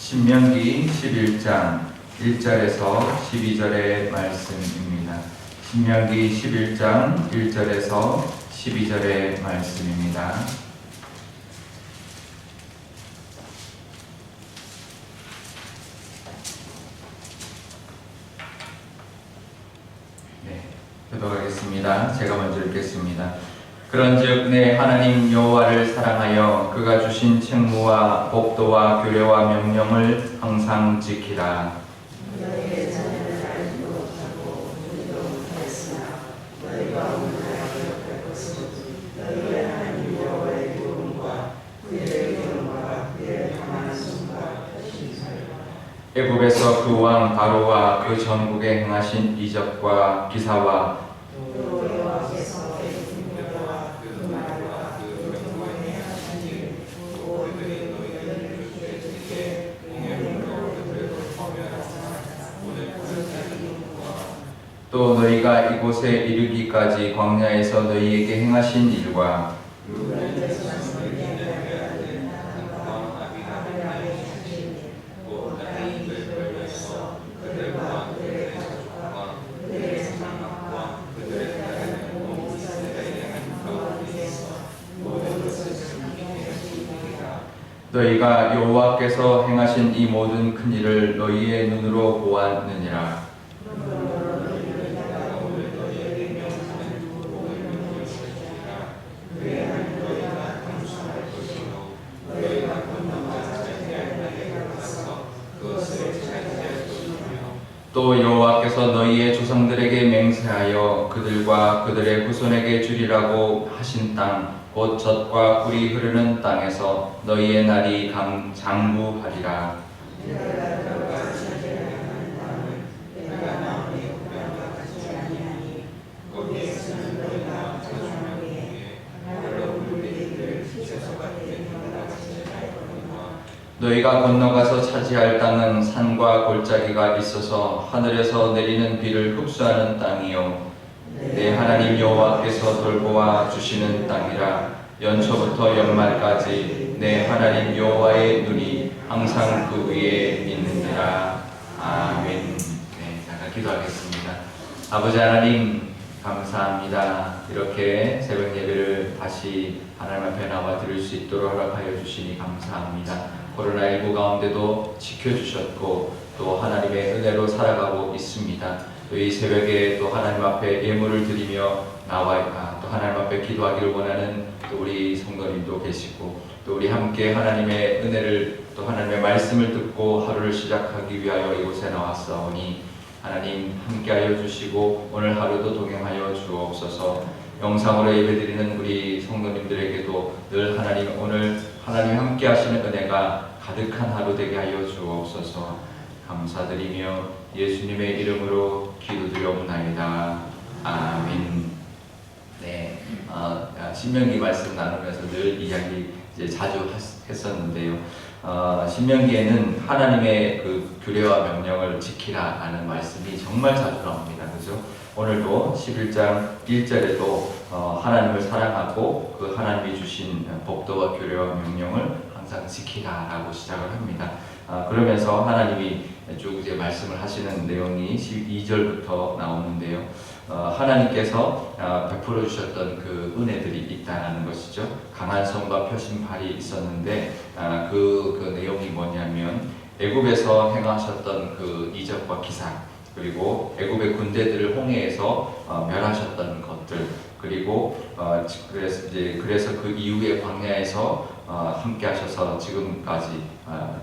신명기 11장 1절에서 12절의 말씀입니다. 신명기 11장 1절에서 12절의 말씀입니다. 기도하겠습니다. 제가 먼저 읽겠습니다. 그런즉 내 하나님 여호와를 사랑하여 그가 주신 책무와 법도와 규례와 명령을 항상 지키라. 너희의 자녀는 알지 못하고 듣지도 못하였으나 너희가 오늘날 기억할 것은 너희의 하나님 여호와의 구원과 그의 의로움과 그의 강한 손과 표심사리라. 애굽에서 그 왕 바로와 그 전국에 행하신 이적과 기사와 또 여호와께서 애굽민과 그 말과 그 영광에 하신 일, 또 그의 너희를 주께 공연으로 그들을 범죄하사 오늘 그들까지 또 너희가 이곳에 이르기까지 광야에서 너희에게 행하신 일과 너희가 여호와께서 행하신 이 모든 큰 일을 너희의 눈으로 보았느니라. 또 여호와께서 너희의 조상들에게 맹세하여 그들과 그들의 후손에게 주리라고 하신 땅 곧 젖과 꿀이 흐르는 땅에서 너희의 날이 장구하리라. 너희가 건너가서 차지할 땅은 산과 골짜기가 있어서 하늘에서 내리는 비를 흡수하는 땅이요 내 하나님 여호와께서 돌보아 주시는 땅이라. 연초부터 연말까지 내 하나님 여호와의 눈이 항상 그 위에 있느니라. 아멘. 네, 잠깐 기도하겠습니다. 아버지 하나님 감사합니다. 이렇게 새벽 예배를 다시 하나님 앞에 나와 드릴 수 있도록 허락하여 주시니 감사합니다. 코로나19 가운데도 지켜주셨고 또 하나님의 은혜로 살아가고 있습니다. 또 이 새벽에 또 하나님 앞에 예물을 드리며 나와 또 하나님 앞에 기도하기를 원하는 또 우리 성도님도 계시고 또 우리 함께 하나님의 은혜를 또 하나님의 말씀을 듣고 하루를 시작하기 위하여 이곳에 나왔사오니 하나님 함께하여 주시고 오늘 하루도 동행하여 주옵소서. 영상으로 예배드리는 우리 성도님들에게도 늘 하나님 오늘 하나님 함께 하시는 은혜가 가득한 하루 되게 하여 주옵소서. 감사드리며 예수님의 이름으로 기도드려옵나이다. 아멘. 네, 신명기 말씀 나누면서 늘 이야기 이제 자주 했었는데요. 신명기에는 하나님의 그 규례와 명령을 지키라라는 말씀이 정말 자주 나옵니다. 그죠? 오늘도 11장 1절에도 하나님을 사랑하고 그 하나님이 주신 법도와 규례와 명령을 항상 지키라라고 시작을 합니다. 그러면서 하나님이 쭉 이제 말씀을 하시는 내용이 12절부터 나오는데요. 하나님께서 베풀어 주셨던 그 은혜들이 있다는 것이죠. 강한 손과 펴신 팔이 있었는데 그 내용이 뭐냐면 애굽에서 행하셨던 그 이적과 기사, 그리고 애굽의 군대들을 홍해에서 멸하셨던 것들, 그리고 그래서 그 이후에 광야에서 함께 하셔서 지금까지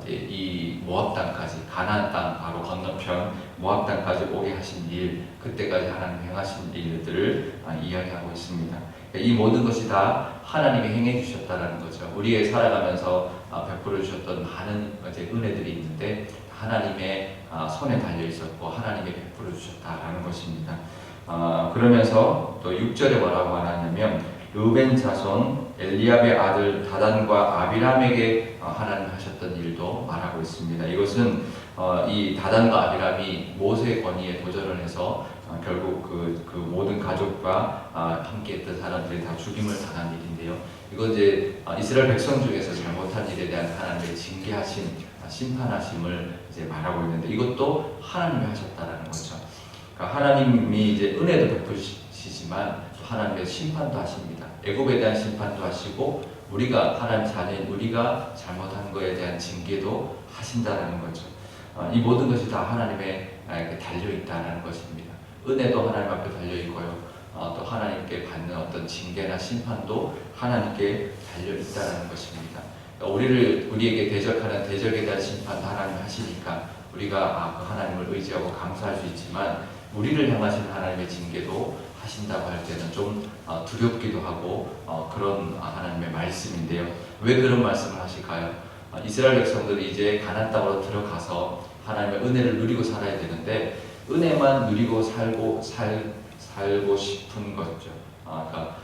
이 모압 땅까지 가나안 땅 바로 건너편 모압 땅까지 오게 하신 일, 그때까지 하나님 행하신 일들을 이야기하고 있습니다. 이 모든 것이 다 하나님이 행해 주셨다는 거죠. 우리의 살아가면서 베풀어 주셨던 많은 은혜들이 있는데 하나님의 손에 달려 있었고 하나님이 베풀어 주셨다라는 것입니다. 그러면서 또 6절에 뭐라고 하냐면 르벤 자손 엘리압의 아들 다단과 아비람에게 하나님 하셨던 일도 말하고 있습니다. 이것은 이 다단과 아비람이 모세의 권위에 도전을 해서 결국 그 모든 가족과 함께했던 사람들이 다 죽임을 당한 일인데요. 이건 이제 이스라엘 백성 중에서 잘못한 일에 대한 하나님의 징계하신 심판하심을 이제 말하고 있는데 이것도 하나님이 하셨다라는 거죠. 그러니까 하나님이 이제 은혜도 베푸시지만 하나님의 심판도 하십니다. 애굽에 대한 심판도 하시고 우리가 하나님 자녀인 우리가 잘못한 거에 대한 징계도 하신다라는 거죠. 이 모든 것이 다 하나님에 달려 있다라는 것입니다. 은혜도 하나님 앞에 달려 있고요. 또 하나님께 받는 어떤 징계나 심판도 하나님께 달려 있다라는 것입니다. 우리에게 대적하는 대적에 대한 심판도 하나님이 하시니까 우리가 그 하나님을 의지하고 감사할 수 있지만 우리를 향하신 하나님의 징계도 하신다고 할 때는 좀 두렵기도 하고 그런 하나님의 말씀인데요. 왜 그런 말씀을 하실까요? 이스라엘 백성들이 이제 가나안 땅으로 들어가서 하나님의 은혜를 누리고 살아야 되는데 은혜만 누리고 살고 싶은 거죠. 그러니까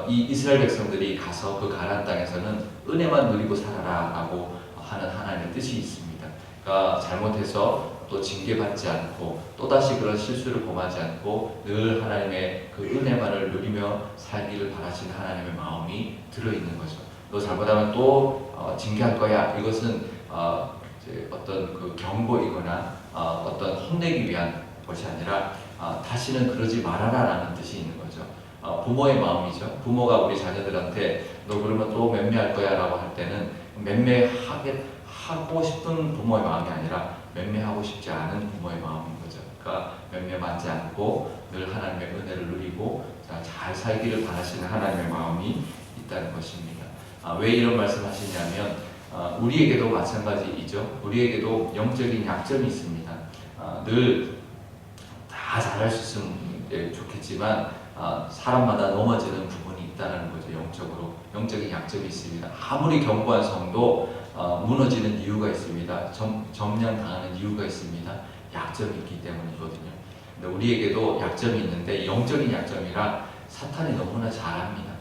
이 이스라엘 백성들이 가서 그 가나안 땅에서는 은혜만 누리고 살아라라고 하는 하나님의 뜻이 있습니다. 그러니까 잘못해서 또 징계받지 않고 또다시 그런 실수를 범하지 않고 늘 하나님의 그 은혜만을 누리며 살기를 바라시는 하나님의 마음이 들어있는 거죠. 너 잘못하면 또 징계할 거야. 이것은 어떤 그 경고이거나 어떤 혼내기 위한 것이 아니라 다시는 그러지 말아라라는 뜻이 있는 거죠. 부모의 마음이죠. 부모가 우리 자녀들한테 너 그러면 또 맴매할 거야 라고 할 때는 맴매하고 싶은 부모의 마음이 아니라 맴매하고 싶지 않은 부모의 마음인 거죠. 그러니까 맴매하지 않고 늘 하나님의 은혜를 누리고 잘 살기를 바라시는 하나님의 마음이 있다는 것입니다. 왜 이런 말씀을 하시냐면 우리에게도 마찬가지이죠. 우리에게도 영적인 약점이 있습니다. 늘 다 잘할 수 있으면 좋겠지만 사람마다 넘어지는 부분이 있다는 거죠. 영적인 약점이 있습니다. 아무리 견고한 성도 무너지는 이유가 있습니다. 점령당하는 이유가 있습니다. 약점이 있기 때문이거든요. 근데 우리에게도 약점이 있는데 영적인 약점이라 사탄이 너무나 잘합니다.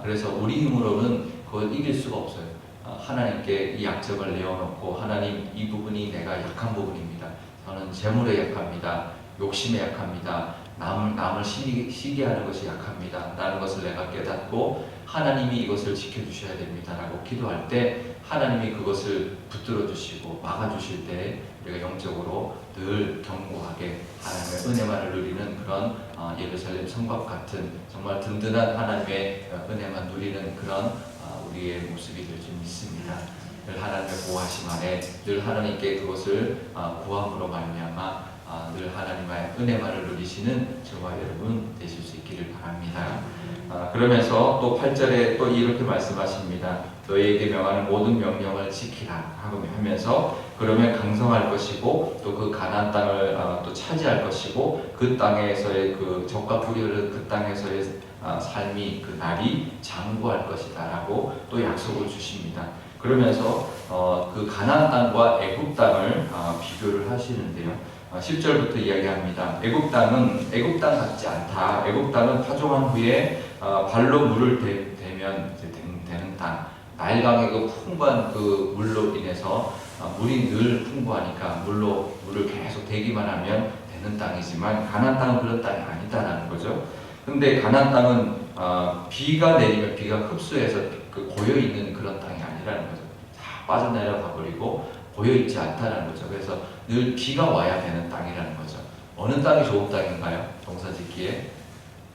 그래서 우리 힘으로는 그걸 이길 수가 없어요. 하나님께 이 약점을 내어놓고 하나님 이 부분이 내가 약한 부분입니다. 저는 재물에 약합니다. 욕심에 약합니다. 남을 시기하게 하는 것이 약합니다. 라는 것을 내가 깨닫고 하나님이 이것을 지켜주셔야 됩니다. 라고 기도할 때 하나님이 그것을 붙들어 주시고 막아주실 때 우리가 영적으로 늘 견고하게 하나님의 은혜만을 누리는 그런 예루살렘 성곽 같은 정말 든든한 하나님의 은혜만 누리는 그런 우리의 모습이 될 줄 믿습니다. 늘 하나님의 보호하심 아래 늘 하나님께 그것을 구함으로 말미암아 늘 하나님의 은혜만을 누리시는 저와 여러분 되실 수 있기를 바랍니다. 그러면서 또 8절에 또 이렇게 말씀하십니다. 너희에게 명하는 모든 명령을 지키라 하면서 그러면 강성할 것이고 또 그 가나안 땅을 또 차지할 것이고 그 땅에서의 그 적과 불의를 그 땅에서의 삶이 그 날이 장구할 것이다라고 또 약속을 주십니다. 그러면서 그 가나안 땅과 애굽 땅을 비교를 하시는데요. 10절부터 이야기합니다. 애굽 땅은 애굽 땅 같지 않다. 애굽 땅은 파종한 후에 발로 물을 대면 되는 땅. 나일강의 그 풍부한 그 물로 인해서 물이 늘 풍부하니까 물을 계속 대기만 하면 되는 땅이지만 가나안 땅은 그런 땅이 아니다라는 거죠. 근데 가나안 땅은 비가 내리면 비가 흡수해서 그 고여 있는 그런 땅이 아니라는 거죠. 다 빠져내려가 버리고 고여 있지 않다는 거죠. 그래서 늘 비가 와야 되는 땅이라는 거죠. 어느 땅이 좋은 땅인가요? 농사짓기에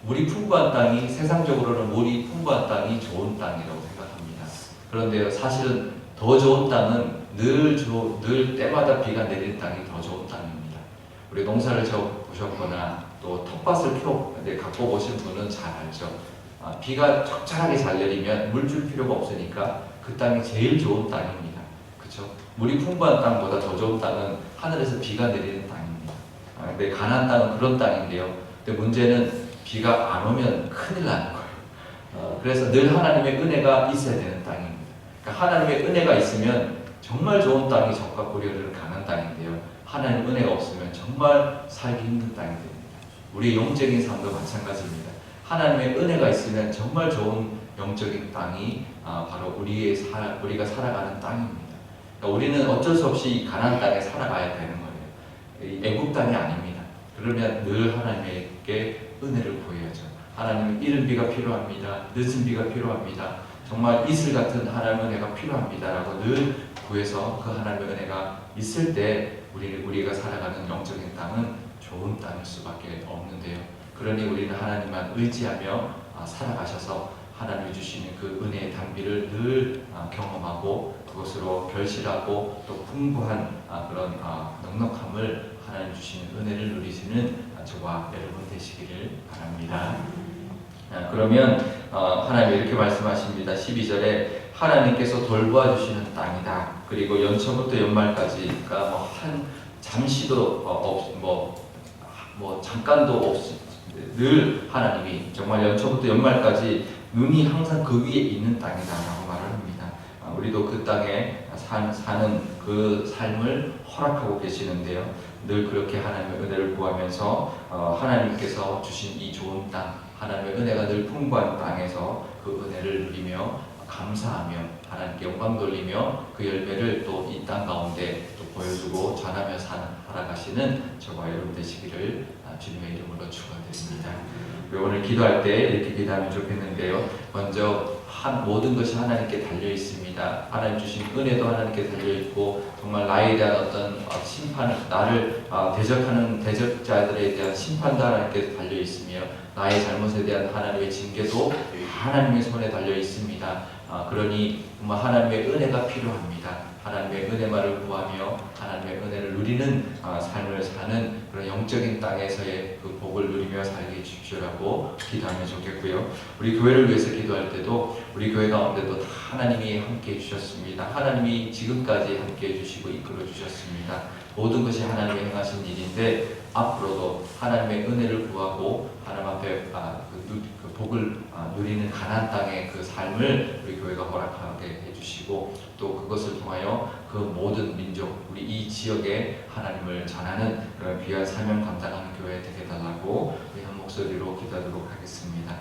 물이 풍부한 땅이 세상적으로는 물이 풍부한 땅이 좋은 땅이라고 생각합니다. 그런데 사실은 더 좋은 땅은 늘 때마다 비가 내리는 땅이 더 좋은 땅입니다. 우리 농사를 보셨거나 또 텃밭을 갖고 보신 분은 잘 알죠. 비가 적절하게 잘 내리면 물 줄 필요가 없으니까 그 땅이 제일 좋은 땅입니다. 그렇죠? 물이 풍부한 땅보다 더 좋은 땅은 하늘에서 비가 내리는 땅입니다. 근데 가나안 땅은 그런 땅인데요. 근데 문제는 비가 안 오면 큰일 나는 거예요. 그래서 늘 하나님의 은혜가 있어야 되는 땅입니다. 그러니까 하나님의 은혜가 있으면 정말 좋은 땅이 적과 고려를 가는 땅인데요. 하나님 은혜가 없으면 정말 살기 힘든 땅이 됩니다. 우리의 영적인 삶도 마찬가지입니다. 하나님의 은혜가 있으면 정말 좋은 영적인 땅이 바로 우리가 살아가는 땅입니다. 그러니까 우리는 어쩔 수 없이 가나안 땅에 살아가야 되는 거예요. 애굽 땅이 아닙니다. 그러면 늘 하나님에게 은혜를 구해야죠. 하나님 이른 비가 필요합니다. 늦은 비가 필요합니다. 정말 이슬 같은 하나님의 은혜가 필요합니다라고 늘 구해서 그 하나님의 은혜가 있을 때 우리가 살아가는 영적인 땅은 좋은 땅일 수밖에 없는데요. 그러니 우리는 하나님만 의지하며 살아가셔서 하나님이 주시는 그 은혜의 단비를 늘 경험하고 그것으로 결실하고 또 풍부한 그런 넉넉함을 하나님 주시는 은혜를 누리시는 저와 여러분 되시기를 바랍니다. 그러면 하나님 이렇게 말씀하십니다. 12절에 하나님께서 돌보아 주시는 땅이다. 그리고 연초부터 연말까지, 그러니까 한 잠시도 잠깐도 없이 늘 하나님이 정말 연초부터 연말까지 눈이 항상 그 위에 있는 땅이다라고 말을 합니다. 우리도 그 땅에 사는 그 삶을 허락하고 계시는데요. 늘 그렇게 하나님의 은혜를 구하면서 하나님께서 주신 이 좋은 땅, 하나님의 은혜가 늘 풍부한 땅에서 그 은혜를 누리며 감사하며 하나님께 영광 돌리며 그 열매를 또 이 땅 가운데 또 보여주고 전하며 살아가시는 저와 여러분 되시기를 주님의 이름으로 축원드립니다. 오늘 기도할 때 이렇게 기도하면 좋겠는데요. 먼저 모든 것이 하나님께 달려 있습니다. 하나님 주신 은혜도 하나님께 달려 있고 정말 나에 대한 어떤 심판을, 나를 대적하는 대적자들에 대한 심판도 하나님께 달려 있으며 나의 잘못에 대한 하나님의 징계도 하나님의 손에 달려 있습니다. 그러니 정말 하나님의 은혜가 필요합니다. 하나님의 은혜만을 구하며 하나님의 은혜를 누리는 삶을 사는 그런 영적인 땅에서의 그 복을 누리며 살게 해주시라고 기도하면 좋겠고요. 우리 교회를 위해서 기도할 때도 우리 교회 가운데도 다 하나님이 함께 해주셨습니다. 하나님이 지금까지 함께 해주시고 이끌어 주셨습니다. 모든 것이 하나님이 행하신 일인데 앞으로도 하나님의 은혜를 구하고 하나님 앞에 그 복을 누리는 가나안 땅의 그 삶을 우리 교회가 허락하게 해주시고 또 그것을 통하여 그 모든 민족, 우리 이 지역에 하나님을 전하는 그런 귀한 사명 감당하는 교회 되게 달라고 우리 한 목소리로 기도하도록 하겠습니다.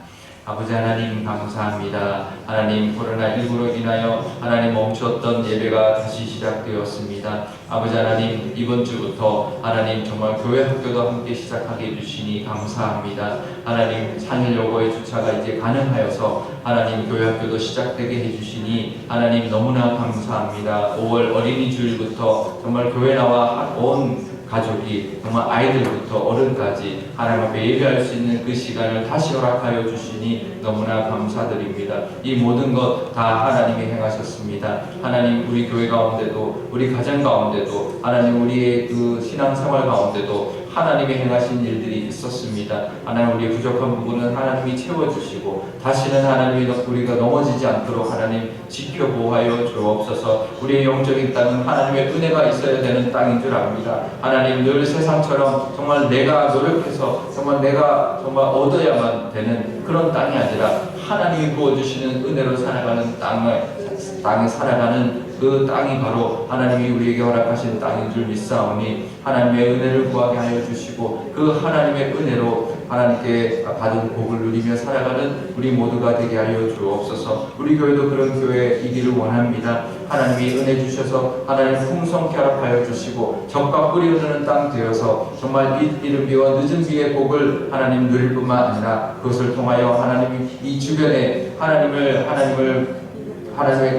아버지 하나님 감사합니다. 하나님 코로나19로 인하여 하나님 멈추었던 예배가 다시 시작되었습니다. 아버지 하나님 이번 주부터 하나님 정말 교회 학교도 함께 시작하게 해주시니 감사합니다. 하나님 상일 여고의 주차가 이제 가능하여서 하나님 교회 학교도 시작되게 해주시니 하나님 너무나 감사합니다. 5월 어린이 주일부터 정말 교회 나와 온 가족이 정말 아이들부터 어른까지 하나님 앞에 예배할 수 있는 그 시간을 다시 허락하여 주시니 너무나 감사드립니다. 이 모든 것 다 하나님이 행하셨습니다. 하나님 우리 교회 가운데도 우리 가정 가운데도 하나님 우리의 그 신앙생활 가운데도 하나님이 행하신 일들이 있었습니다. 하나님 우리의 부족한 부분은 하나님이 채워주시고 다시는 하나님이 우리가 넘어지지 않도록 하나님 지켜보호하여 주옵소서. 우리의 영적인 땅은 하나님의 은혜가 있어야 되는 땅인 줄 압니다. 하나님 늘 세상처럼 정말 내가 노력해서 정말 내가 정말 얻어야만 되는 그런 땅이 아니라 하나님이 부어주시는 은혜로 살아가는 땅에 살아가는 그 땅이 바로 하나님이 우리에게 허락하신 땅인 줄 믿사오니 하나님의 은혜를 구하게 하여 주시고 그 하나님의 은혜로 하나님께 받은 복을 누리며 살아가는 우리 모두가 되게 하여 주옵소서. 우리 교회도 그런 교회이기를 원합니다. 하나님이 은혜 주셔서 하나님 풍성케 허락하여 주시고 적과 뿌리 흐르는 땅 되어서 정말 이른 비와 늦은 비의 복을 하나님 누릴 뿐만 아니라 그것을 통하여 하나님이 이 주변에 하나님의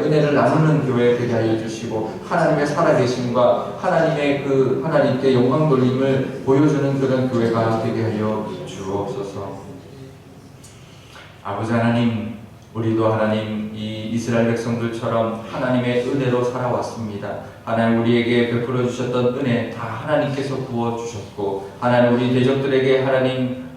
은혜를 나누는 교회 되게 하여 주시고 하나님의 살아계심과 하나님의 그 하나님께 영광 돌림을 보여주는 그런 교회가 되게 하여 주옵소서. 아버지 하나님, 우리도 하나님 이 이스라엘 백성들처럼 하나님의 은혜로 살아왔습니다. 하나님 우리에게 베풀어 주셨던 은혜 다 하나님께서 부어 주셨고 하나님 우리 대적들에게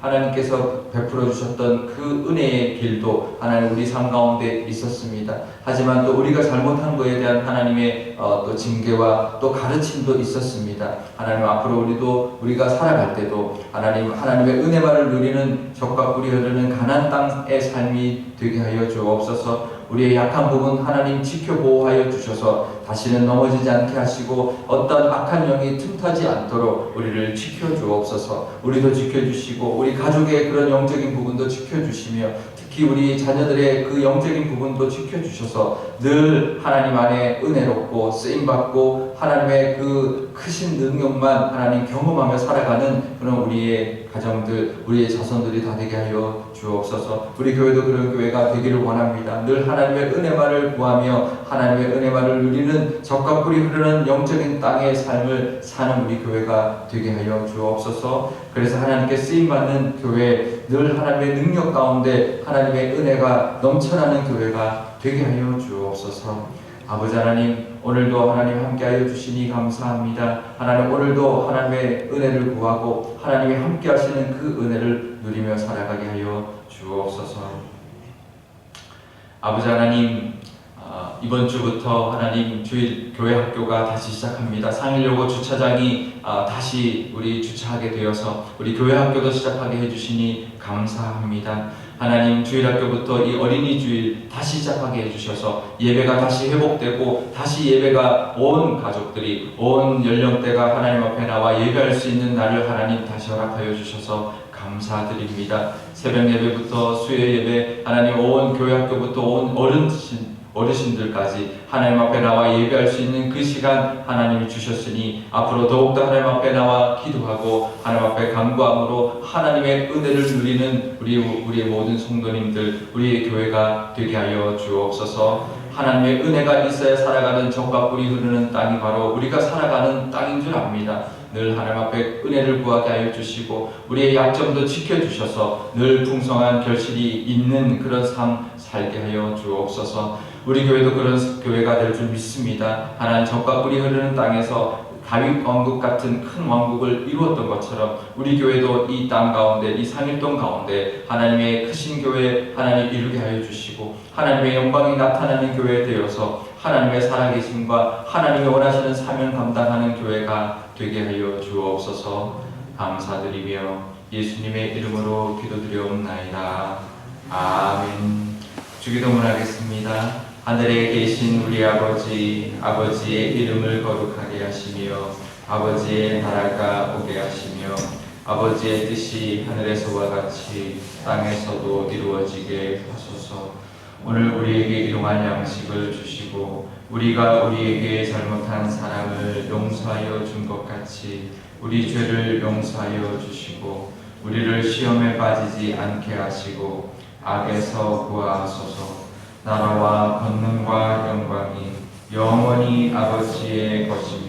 하나님께서 베풀어 주셨던 그 은혜의 길도 하나님 우리 삶 가운데 있었습니다. 하지만 또 우리가 잘못한 것에 대한 하나님의 또 징계와 또 가르침도 있었습니다. 하나님 앞으로 우리가 살아갈 때도 하나님의 은혜만을 누리는 적과 꿀이 흐르는 가나안 땅의 삶이 되게 하여 주옵소서. 우리의 약한 부분 하나님 지켜보호하여 주셔서 다시는 넘어지지 않게 하시고 어떤 악한 영이 틈타지 않도록 우리를 지켜주옵소서. 우리도 지켜주시고 우리 가족의 그런 영적인 부분도 지켜주시며 특히 우리 자녀들의 그 영적인 부분도 지켜주셔서 늘 하나님 안에 은혜롭고 쓰임받고 하나님의 그 크신 능력만 하나님 경험하며 살아가는 그런 우리의 가정들, 우리의 자손들이 다 되게 하여 주옵소서. 우리 교회도 그런 교회가 되기를 원합니다. 늘 하나님의 은혜만을 구하며 하나님의 은혜만을 누리는 적과 꿀이 흐르는 영적인 땅의 삶을 사는 우리 교회가 되게 하여 주옵소서. 그래서 하나님께 쓰임받는 교회, 늘 하나님의 능력 가운데 하나님의 은혜가 넘쳐나는 교회가 되게 하여 주옵소서. 아버지 하나님, 오늘도 하나님 함께하여 주시니 감사합니다. 하나님, 오늘도 하나님의 은혜를 구하고 하나님이 함께 하시는 그 은혜를 누리며 살아가게 하여 주옵소서. 아버지 하나님, 이번 주부터 하나님 주일 교회 학교가 다시 시작합니다. 상일여고 주차장이 다시 우리 주차하게 되어서 우리 교회 학교도 시작하게 해주시니 감사합니다. 하나님, 주일 학교부터 이 어린이 주일 다시 시작하게 해주셔서 예배가 다시 회복되고 다시 예배가 온 가족들이 온 연령대가 하나님 앞에 나와 예배할 수 있는 날을 하나님 다시 허락하여 주셔서 감사드립니다. 새벽 예배부터 수요 예배, 하나님 온 교회 학교부터 온 어르신들까지 하나님 앞에 나와 예배할 수 있는 그 시간 하나님이 주셨으니 앞으로 더욱더 하나님 앞에 나와 기도하고 하나님 앞에 간구함으로 하나님의 은혜를 누리는 우리의 모든 성도님들, 우리의 교회가 되게 하여 주옵소서. 하나님의 은혜가 있어야 살아가는 적과 꿀이 흐르는 땅이 바로 우리가 살아가는 땅인 줄 압니다. 늘 하나님 앞에 은혜를 구하게 하여 주시고 우리의 약점도 지켜주셔서 늘 풍성한 결실이 있는 그런 삶 살게 하여 주옵소서. 우리 교회도 그런 교회가 될 줄 믿습니다. 하나님, 적과 꿀이 흐르는 땅에서 다윗 왕국 같은 큰 왕국을 이루었던 것처럼 우리 교회도 이 땅 가운데, 이 상일동 가운데 하나님의 크신 교회 하나님 이루게 하여 주시고 하나님의 영광이 나타나는 교회 되어서 하나님의 살아계심과 하나님이 원하시는 사명 감당하는 교회가 되게 하여 주옵소서. 감사드리며 예수님의 이름으로 기도드려옵나이다. 아멘. 주기도문 하겠습니다. 하늘에 계신 우리 아버지, 아버지의 이름을 거룩하게 하시며 아버지의 나라가 오게 하시며 아버지의 뜻이 하늘에서와 같이 땅에서도 이루어지게 하소서. 오늘 우리에게 일용할 양식을 주시고 우리가 우리에게 잘못한 사람을 용서하여 준 것 같이 우리 죄를 용서하여 주시고 우리를 시험에 빠지지 않게 하시고 악에서 구하소서. 나라와 권능과 영광이 영원히 아버지의 것입니다.